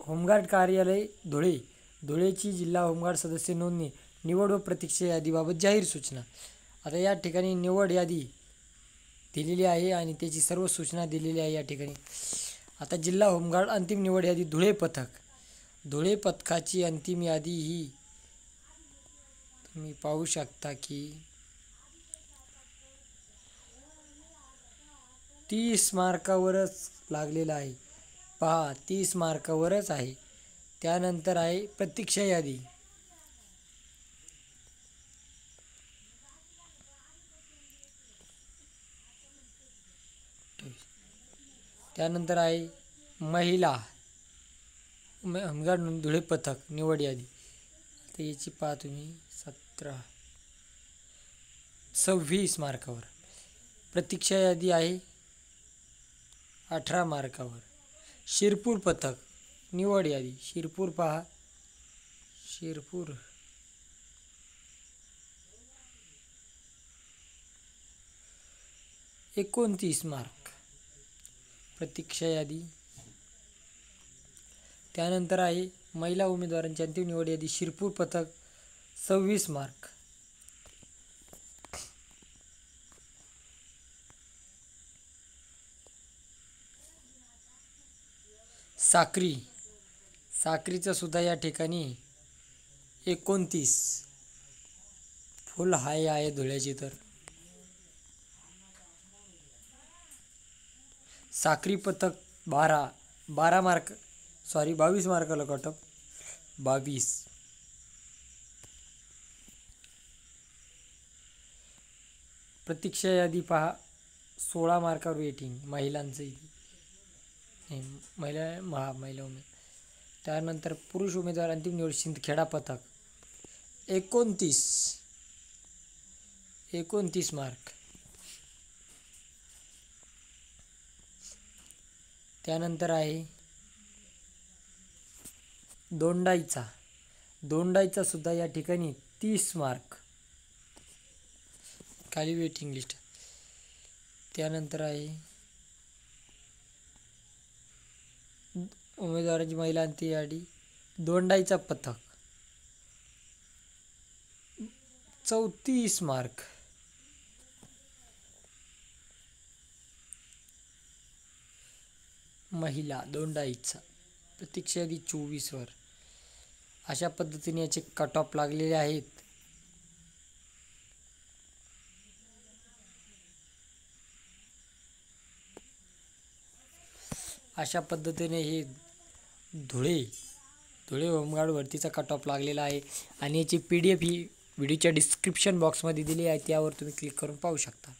Home guard कार्यालय धुळे, धुळेची जिल्हा home guard सदस्य नोंदणी, निवड व प्रतीक्षा यादीबाबत जाहीर सूचना. आता या ठिकाणी निवड यादी दिलेली आहे आणि त्याची सर्व सूचना दिलेली आहे या ठिकाणी. आता जिल्हा होमगार्ड अंतिम निवड यादी धुळे पथक, धुळे पथकाची अंतिम यादी ही तुम्ही पाहू शकता की 30 मार्कावरच लागलेला आहे. पहा 30 मार्कावरच आहे. त्यानंतर आहे प्रतीक्षा यादी. त्यानंतर आहे महिला होमगार्ड धुळे पथक निवड यादी. आता याची पहा तुम्ही 26 मार्कावर. प्रतीक्षा यादी आहे 18 मार्कावर. शिरपूर पथक निवड यादी, शिरपूर पहा, शिरपूर 29 मार्क प्रतीक्षा यादी. त्यानंतर आहे महिला उमेदवारांची अंतिम निवड यादी शिरपूर पथक 26 मार्क. साक्री, साक्रीचं सुद्धा या ठिकाणी 29 फुल हाय आहे धुळ्याची. तर साक्री पथक 12 मार्क 22 मार्काला कटअप 22. प्रतीक्षा यादी पहा 16 मार्कावर वेटिंग महिलांचं महिला उमेदवार. त्यानंतर पुरुष उमेदवार अंतिम निवड शिंदखेडा पथक 29 मार्क. त्यानंतर आहे दोंडाईचा सुद्धा या ठिकाणी 30 मार्क खाली वेटिंग लिस्ट. त्यानंतर आहे उमेदवारांची महिला अंतिम यादी दोंडाईचा पथक 34 मार्क. महिला दोंडाईचा प्रतीक्षा यादी 24 वर. अशा पद्धतीने याचे कट ऑफ लागलेले आहेत. अशा पद्धतीने हे धुळे होमगार्ड भरतीचा कट ऑफ लागलेला आहे आणि याची PDF ही व्हिडिओच्या डिस्क्रिप्शन बॉक्समध्ये दिली आहे. त्यावर तुम्ही क्लिक करून पाहू शकता.